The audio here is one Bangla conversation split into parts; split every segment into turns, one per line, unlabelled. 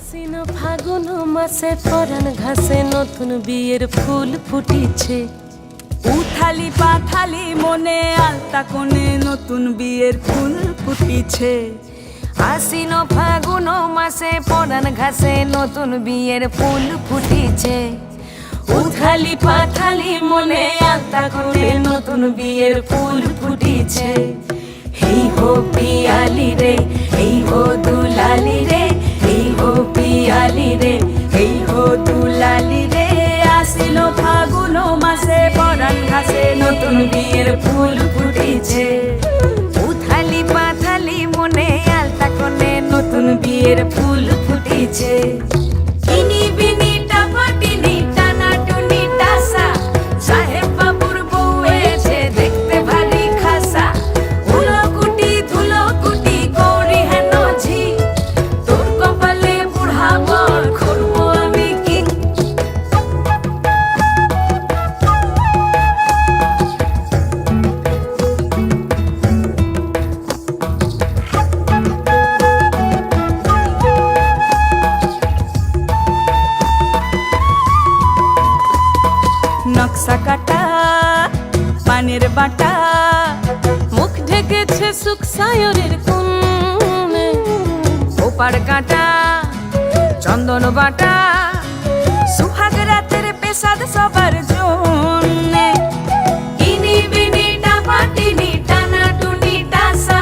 আশ্বিন ফাগুন মাসে পরাণ ঘাসে নতুন বিয়ের ফুল ফুটিছে।
উথালি পাথালি মনে আলতা কোণে নতুন বিয়ের ফুল ফুটিছে।
আশ্বিন ফাগুন মাসে পরাণ ঘাসে নতুন বিয়ের ফুল ফুটিছে। উথালি পাথালি মনে আলতা কোণে নতুন বিয়ের ফুল ফুটিছে। হেই হো পিয়ালি রে, হেই হো দুলালি রে, হেই হো পিয়ালি রে, হেই হো দুলালি রে।
আসিল ফাগুন মাসে পরাণ ঘাসে নতুন বিয়ের ফুল ফুটিছে।
উথালি পাথালি মনে আলতা কোণে নতুন বিয়ের ফুল ফুটিছে। ইনি বিনি টাপাটিনি টানা টুনি টাসা, সাহেব বাবুর বউ এসে দেখতে ভারী খাসা। উলকুটি ধুলকুটি গৌরী হেন ঝি, তোর কপালে বুড়া বর করবো আমি কি।
নকশা কাটা পানের বাটা,
মুখ ঢেকেছে সুখ সায়রের কোণে। ওপার কাটা চন্দন বাটা,
সুহাগ রাতের পেশাদ সবার জন্যে।
ইনি বিনি টাপাটিনি টানা টুনি টাসা,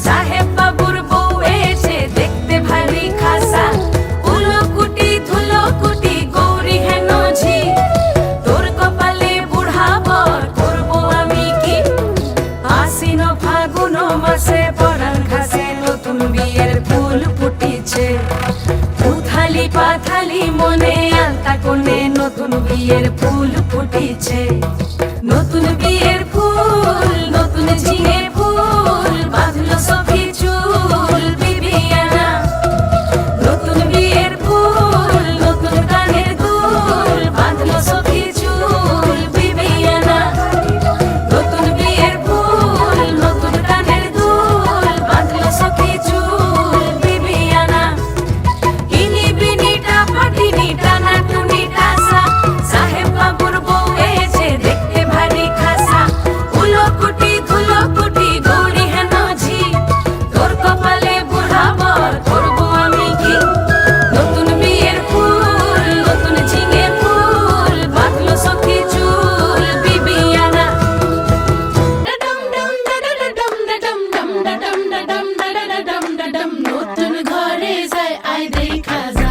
সাহেব বাবুর বউ এসে দেখতে ভারী খাসা। উলকুটি ধুলকুটি গৌরী হেন ঝি, তোর কপালে বুড়া বর করবো আমি কি। আশ্বিন ফাগুন মাসে পরাণ ঘাসে নতুন বিয়ের ফুল ফুটিছে। উথালি পাথালি মনে আলতা কোণে নতুন বিয়ের ফুল ফুটিছে। নতুন বিয়ের ফুল নতুন ঝিঙে ফুল, বাঁধলো সখী চুল বিবিয়ানা। নতুন বিয়ের ফুল নতুন কানের দুল, বাঁধলো সখী চুল বিবিয়ানা। নতুন বিয়ের ফুল নতুন কানের দুল, বাঁধলো সখী চুল বিবিয়ানা। ইনি বিনি টাপাটিনি টানা টুনি টাসা, সাহেব বাবুর বউ এসে দেখতে ভারী খাসা। উলকুটি ধুলকুটি গৌরী হেন ঝি, তোর কপালে বুড়া বর করবো আমি কি। নতুন বিয়ের ফুল নতুন ঝিঙে ফুল, বাঁধলো সখী চুল বিবিয়ানা। নতুন ঘরে যায় আই দেখা যা।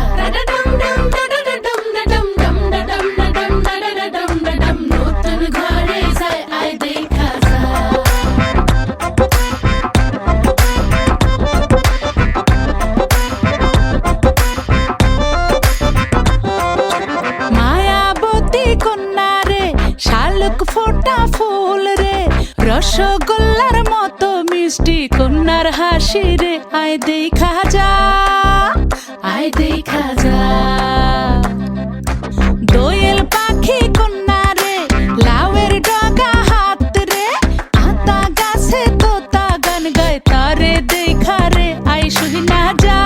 নতুন ঘরে যায় আই দেখা যা।
মায়াবতী কন্যা রে, শালুক ফোটা ফুল রে, রসগোল্লার মতো মিষ্টি কন্যার হাসি রে। আয় দেখা যা, আয় দেখা যা। দোয়েল পাখি কন্যা রে, লাউয়ের ডগা হাত রে, আতা গাছে তোতা গান গায় তারে দেখা রে। আয় শুনা যা,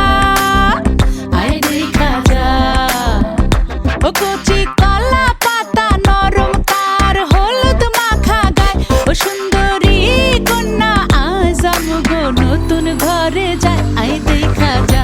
আয় দেখা যা। ও কচি কলা পাতা নরম তার হলুদ মাখা গায়, ও সুন্দরী কন্যা আজ আমগো নতুন ঘরে যায়। আই দেখা যা।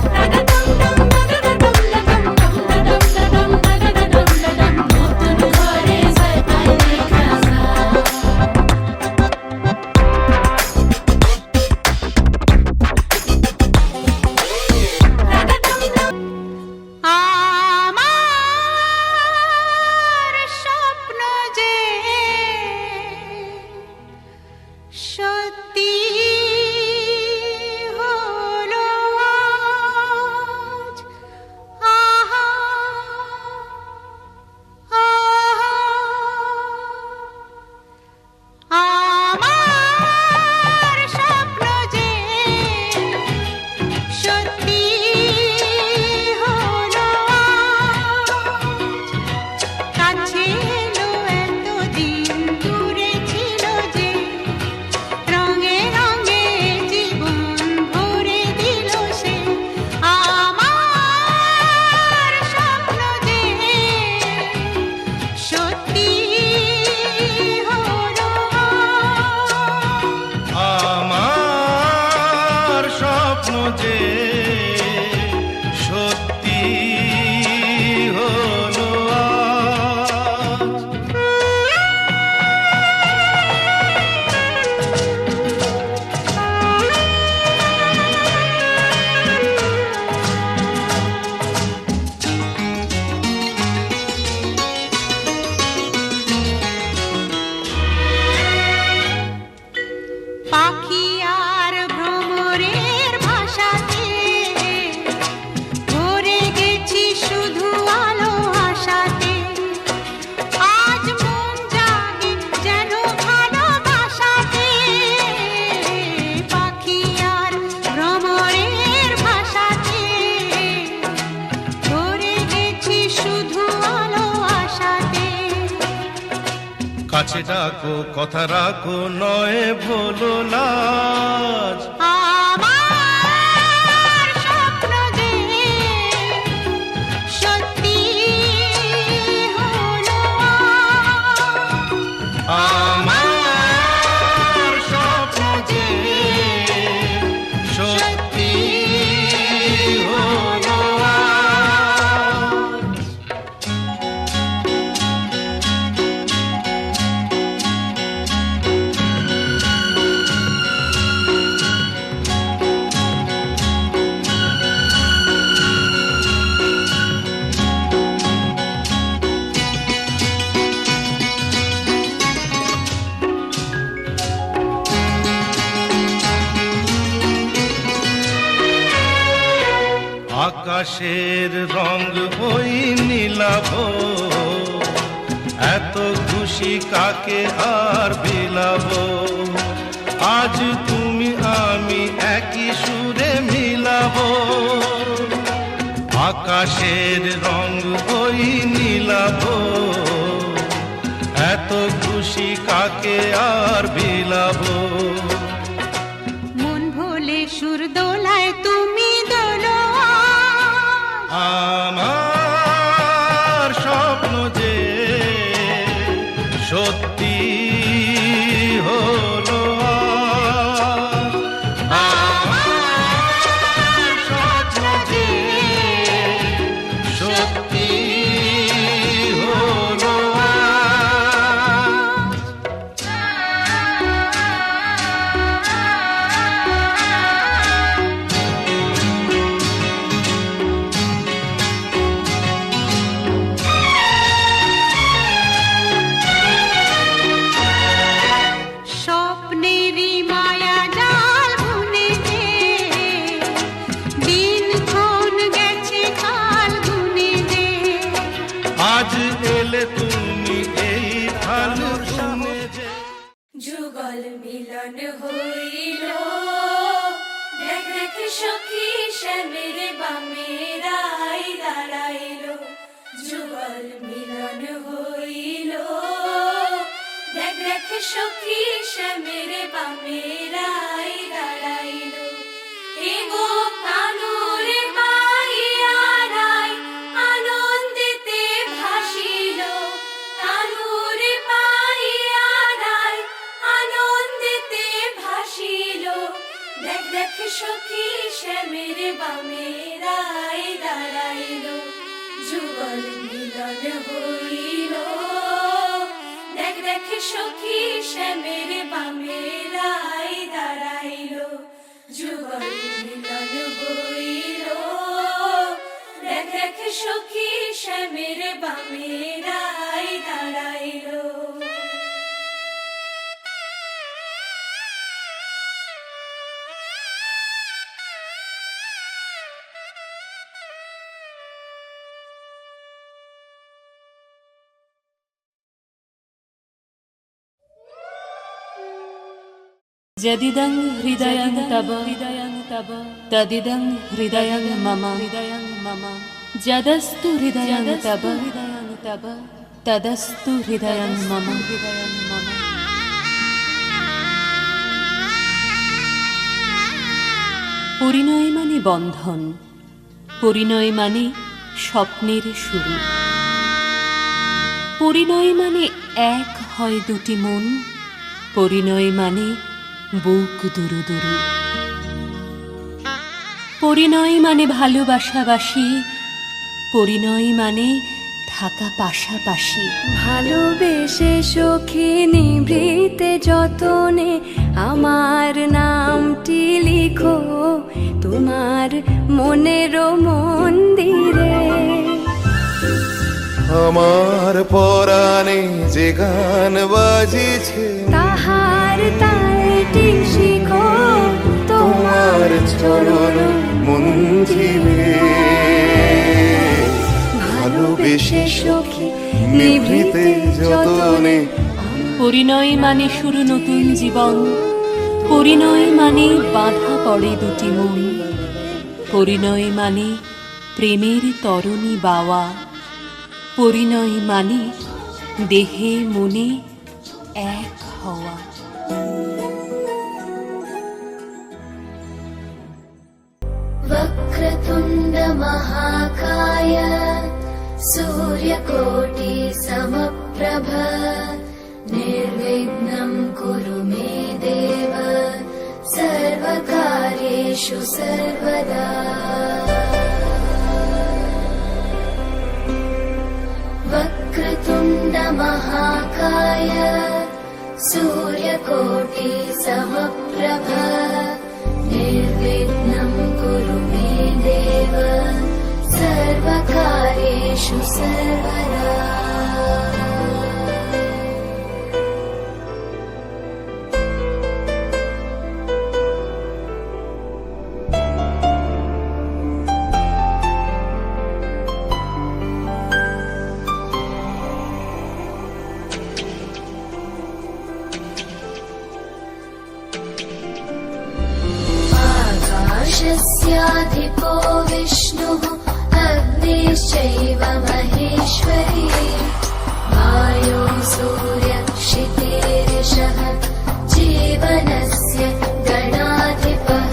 কাছে ডাকো কথা রাখো নয় ভোলো লাজ।
আমার স্বপ্ন যে সত্যি হলো
আমার স্বপ্ন যে সত্যি হলো আজ। আকাশের রং হই নীলাভ, এত খুশি কাকে আর বিলাব। আজ তুমি আমি একই সুরে মিলাব। আকাশের রং হই নীলাভ, এত খুশি কাকে আর বিলাব।
মন ভোলে সুর দোলায় তুমি দোলো
আমার স্বপ্ন যে সত্যি হলো আজ। আমার স্বপ্ন যে সত্যি হলো আজ।
স্বপ্নেরই মায়া জাল বুনে যে দিনক্ষণ গেছে কাল গুনে যে
আজ এলে তুমি এই ফাল্গুনে যে।
যুগল মিলন হইল, দেখ দেখ সখী শ্যামের বামে রাই দাঁড়াইল। যুগল মিলন হইল, দেখ দেখ সখী শ্যামের বামে রাই দাঁড়াইল। এগো কানুরে পাইয়া রাই আনন্দেতে ভাসিল। কানুরে পাইয়া রাই আনন্দেতে ভাসিল। দেখ দেখ সখী শ্যামের বামে রাই দাঁড়াইল। যুগল মিলন হইল, দেখ দেখ সখী শ্যামের বামে রাই দাঁড়াইল। যুগল মিলন হইল, দেখ দেখ সখী শ্যামের বামে রাই দাঁড়াইল।
যদিদং হৃদয়ং তব তদিদং হৃদয়ং মম যদস্তু হৃদয়ং তব তদস্তু হৃদয়ং মম। পরিণয় মানে বন্ধন, পরিণয় মানে স্বপ্নের শুরু, পরিণয় মানে এক হয় দুটি মন, পরিণয় মানে বুক দুরু দুরু। পরিণয় মানে ভালোবাসাবাসি, পরিণয় মানে থাকা পাশাপাশি।
ভালোবেসে সখী নিভৃতে যতনে আমার নামটি লিখো তোমার মনের মন্দিরে।
আমার পরাণে যে গান বাজিছে
তাহার তালটি শিখো
তোমার চরণ মঞ্জিলে। ভালোবেসে সখী নিভৃতে যতনে।
পরিণয় মানে শুরু নতুন জীবন, পরিণয় মানে বাঁধা পড়ে দুটি মন, পরিণয় মানে প্রেমের তরণী বাওয়া, পরিণয় মানে দেহে মনে এক হওয়া।
वक्रतुण्ड महाकाय सूर्यकोटि समप्रभ निर्विघ्नं कुरु मे देव सर्वकार्येषु सर्वदा। वक्रतुण्ड महाकाय सूर्यकोटि समप्रभ निर्विघ्नं कुरु मे देव सर्वकार्येषु सर्वदा। आकाशस्याधिपो विष्णुः अग्निश्चैव महेश्वरी वायो सूर्यः क्षितिरिषः जीवनस्य गणाधिपः।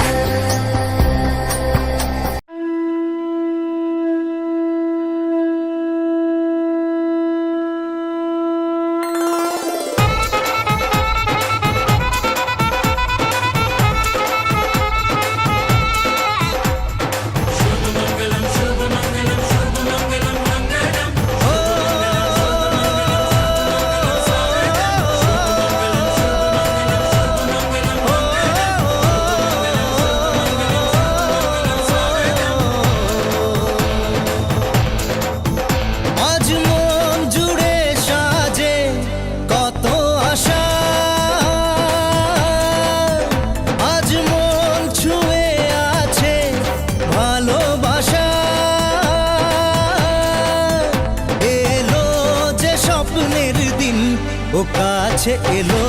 আজ মন জুড়ে সাজে কত আশা, আজ মন ছুঁয়ে আছে ভালোবাসা। এলো যে স্বপ্নের দিন ও কাছে এলো,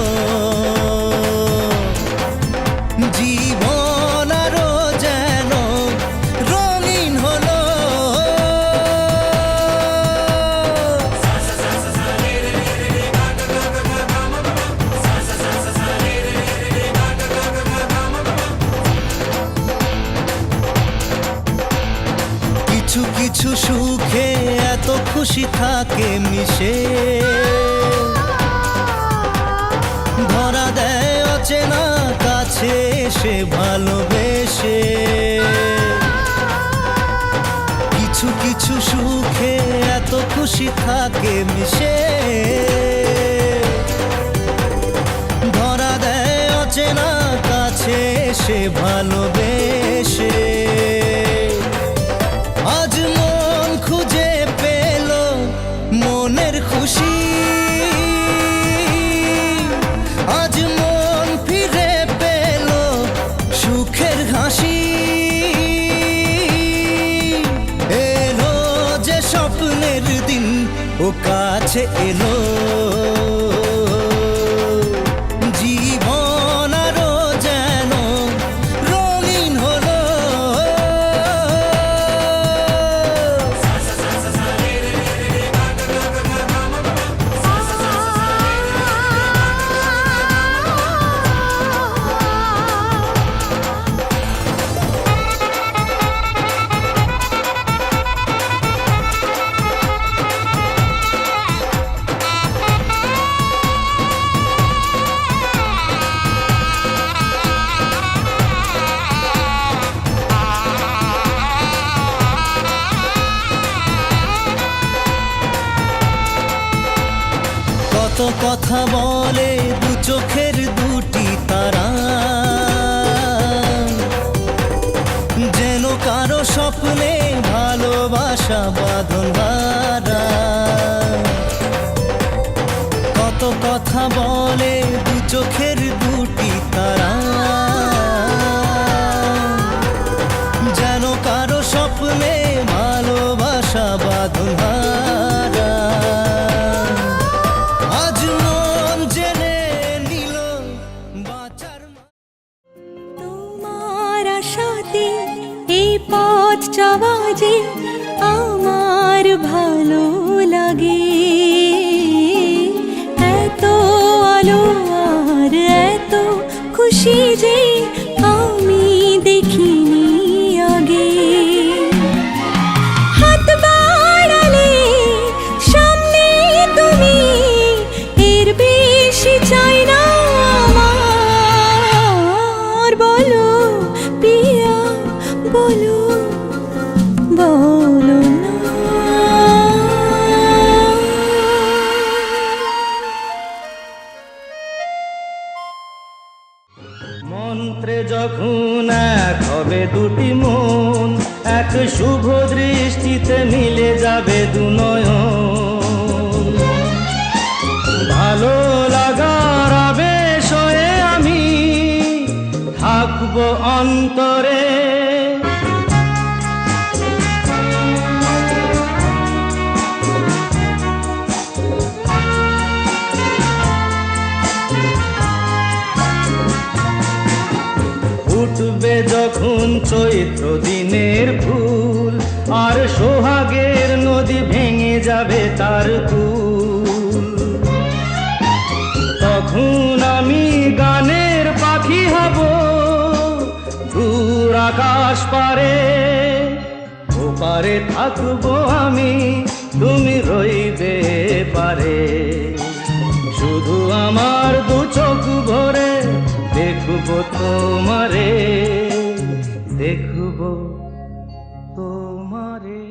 জীবন আরো যেন রঙিন হলো। কিছু কিছু সুখে এত খুশি থাকে মিশে, ধরা দেয় অচেনা কাছে এসে ভালোবেসে। কিছু কিছু সুখে এত খুশি থাকে মিশে, ধরা দেয় অচেনা কাছে এসে ভালোবেসে। আজ মন খুঁজে পেল মনের খুশি, আজ মন ফিরে পেল সুখের হাসি। এলো যে স্বপ্নের দিন ও কাছে এলো, জীবন আরো যেন রঙিন হলো। কত কথা বলে দু চোখের দুটি তারা, যেন কারো স্বপ্নে ভালোবাসা বাঁধন হারা। কত কথা বলে দু চোখের দুটি তারা, যেন কারো স্বপ্নে ভালোবাসা বাঁধন হারা। আজ মন জেনে নিল বাঁচার।
তোমার আশাতে এই পথ চলা যে আমার ভালো লাগে, এত
যখন এক হবে দুটি মন, এক শুভ দৃষ্টিতে মিলে যাবে দুনয়ন। ভালো লাগার আবেশ হয়ে আমি থাকবো অন্তরে। উঠবে যখন চৈত্র দিনের ফুল, আর সোহাগের নদী ভেঙে যাবে তার কুল। তখন আমি গানের পাখি হব দূর আকাশ পারে। ওপারে থাকবো আমি, তুমি রইবে পারে। শুধু আমার দু চোখ ভরে দেখবো তোমারে, দেখবো তোমারে।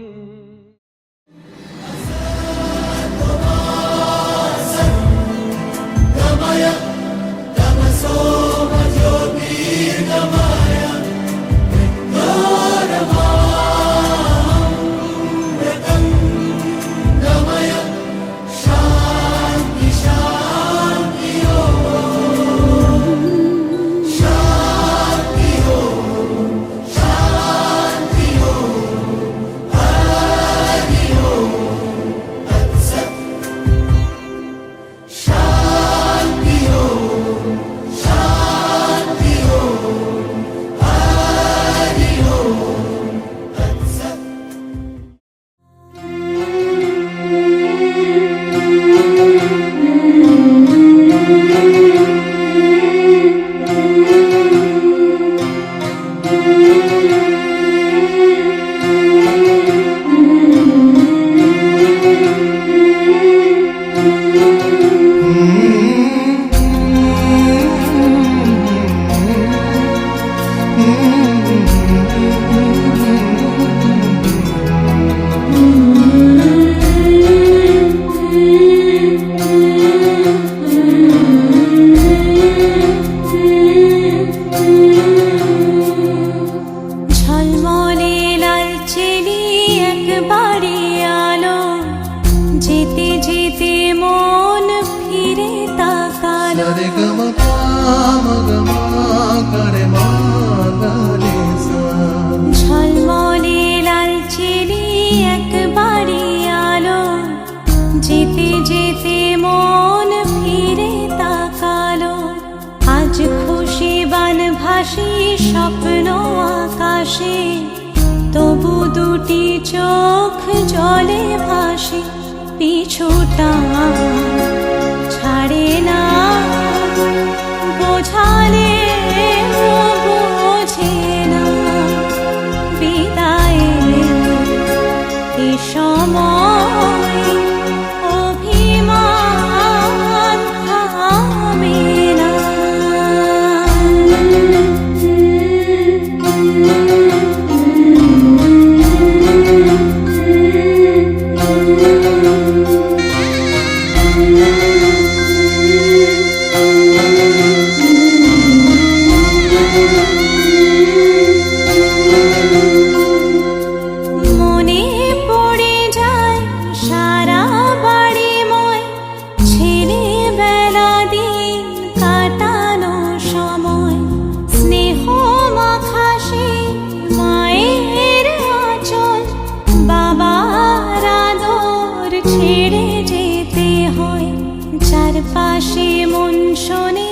ঝলমলে লালচেরি একবারে আলো, যেতে যেতে মন ফিরে তাকালো। আজ খুশি বান ভাসি স্বপ্ন আকাশে, তবু দুটি চোখ জলে ভাসে। পিছুটা ছাড়ে না, বোঝালে বোঝে না। বিদায়ের এ সময় অভিমান থামে না। মনে পড়ে যায় সারা বাড়িময়, ছেলেবেলা দিন কাটানো সময়। স্নেহ মাখা সে মায়ের আঁচল, বাবার আদর ছেড়ে যেতে হয়। চারপাশে মন শোনে,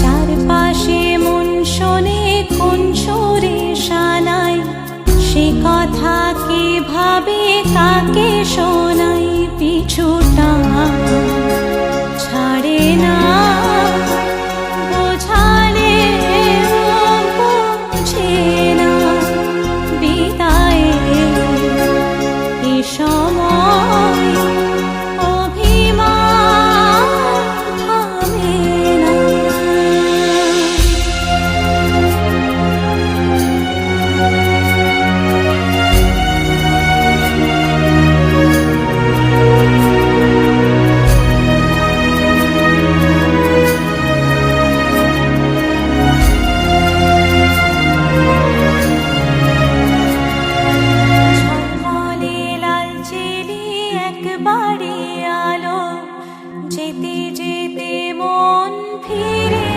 চারপাশে মন শোনে কোন সুরে শানায়। সে কথা কে ভাবে কাকে শোনাই। পিছুটা ছাড়ে না, বোঝালে বোঝে না। বিদায়ের এ সময় অভিমান থামে না।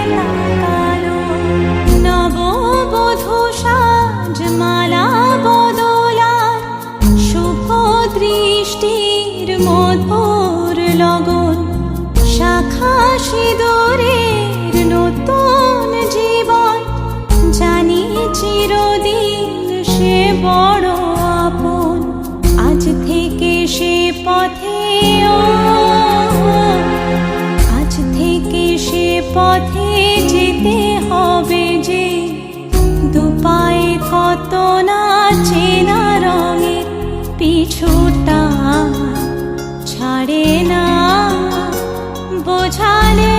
তাকালো নববধূ সাজমালা বদলার শুভ দৃষ্টির মধুর লগন শাখা সিঁদুরের নতুন জীবন জানি চিরদিন সে বড় আপন আজ থেকে সে পথে আজ থেকে সে পথে যেতে হবে যে দুপায়ে কত না চেনা রঙের পিছুটা ছাড়ে না বোঝালে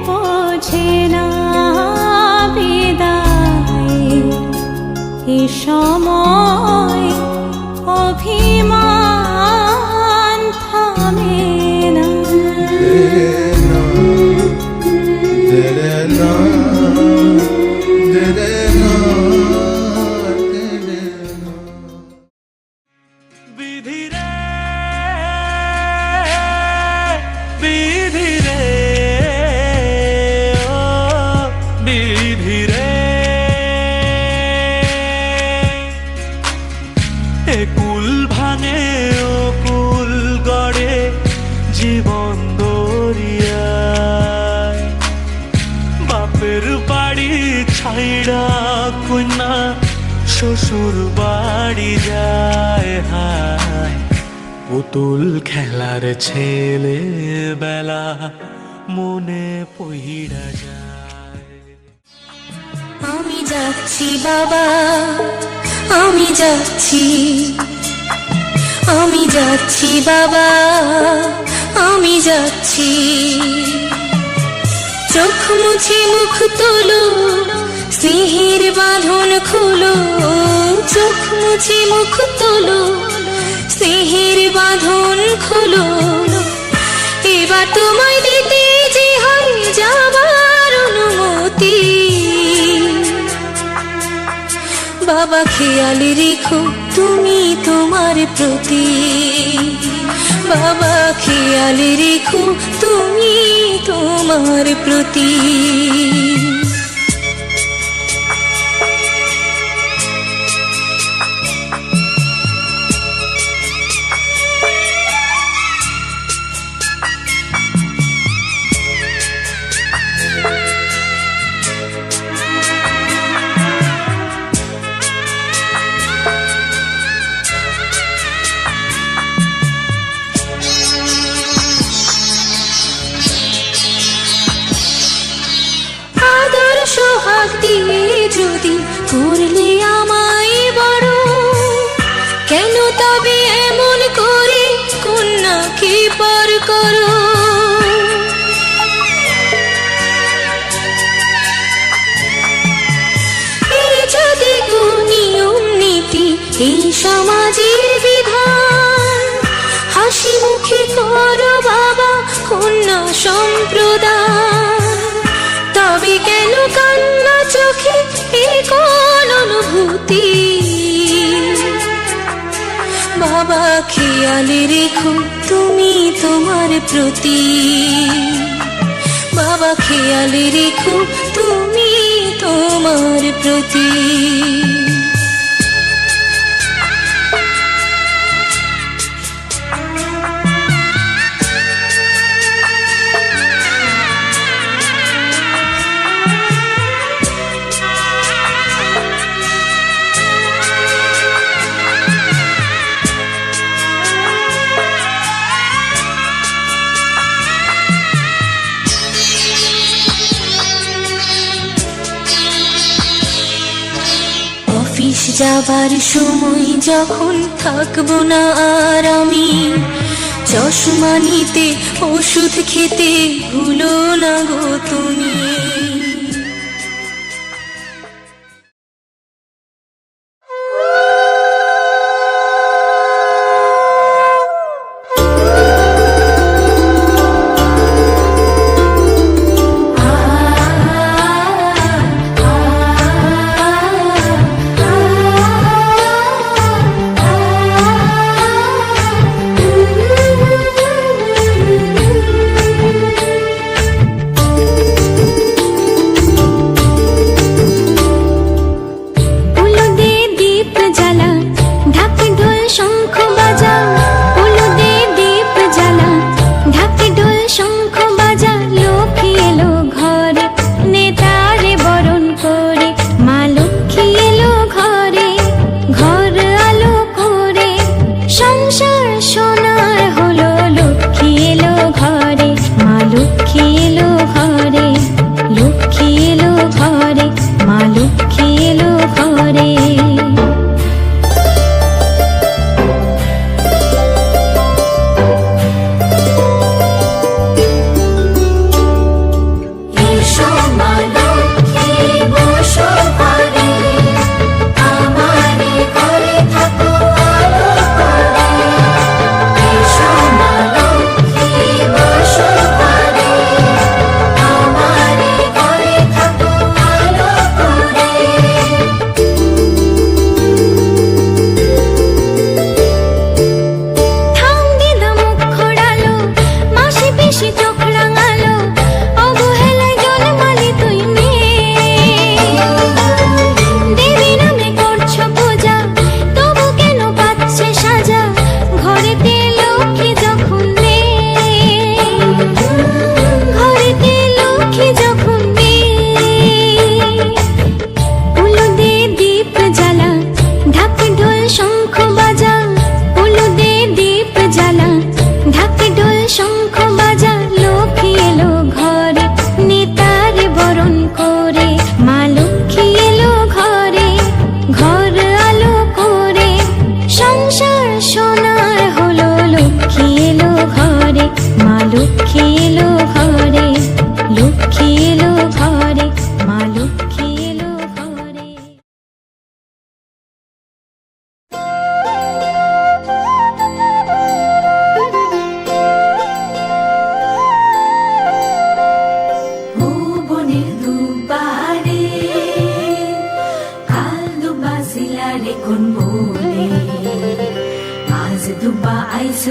বোঝে না বিদায় এ সময় অভিমান থামে না
বিধি রে বিধি রে ও বিধি রে এ কুল ভাঙে ও কুল গড়ে জীবন দরিয়ায় বাপের বাড়ি ছাইড়া কন্যা শ্বশুর বাড়ি যায় হায় পুতুল খেলার ছেলে বেলা মনে পইড়া যায়
আমি যাচ্ছি বাবা আমি যাচ্ছি আমি যাচ্ছি বাবা আমি যাচ্ছি চোখ মুছে মুখ তোলো স্নেহের বাঁধন খুলো চোখ মুছে মুখ তোলো স্নেহের বাঁধন খুলো এবার তোমায় দিতে যে হয় যাবার অনুমতি বাবা খেয়াল রেখো তুমি তোমার প্রতি বাবা খেয়াল রেখো তুমি তোমার প্রতি সোহাগ দিয়ে যদি করলে আমায় বড় কেন তবে এমন করে কন্যাকে পর করো এই যদি নিয়ম নীতি এই সমাজের বিধান হাসি মুখে করো বাবা কন্যা সম্প্রদায় তবে কেন কান্না চোখে এ কোন অনুভূতি বাবা খেয়াল রেখো তুমি তোমার প্রতি বাবা খেয়াল রেখো তুমি তোমার প্রতি যাবার সময় যখন থাকবো না আর আমি চশমা নিতে ওষুধ খেতে ভুলো না গো তুমি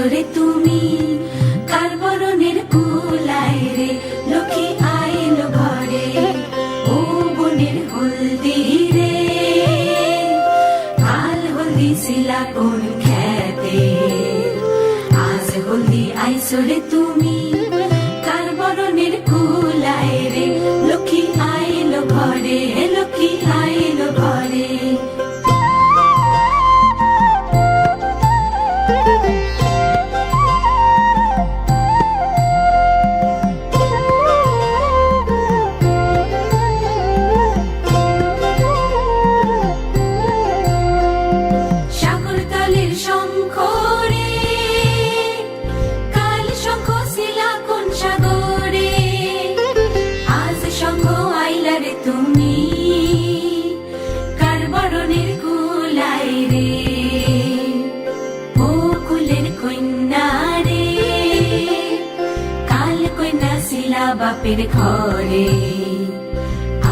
আইসরে তুমি কার বরণের কুলায় রে লক্ষ্মী আইল ঘরে ও বনের হলদি রে কাল হলদি শিলা কোন খেতে আজ হলদি আইসরে তুমি কার বরণের কুলায় রে লক্ষ্মী আইল ঘরে লক্ষ্মী আইল ঘরে সাগর তলের শঙ্খ রে কাল শঙ্খ শিলা কোন সাগরে আজ শঙ্খ আইলা রে তুমি কার বরণের কুলায় রে ও কুলের কন্যা রে কাল কন্যা শিলা বাপের ঘরে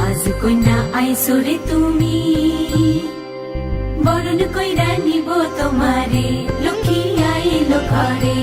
আজ কন্যা আইসরে তুমি বরণ কইরা নিব তোমারে লক্ষ্মী আইলো ঘরে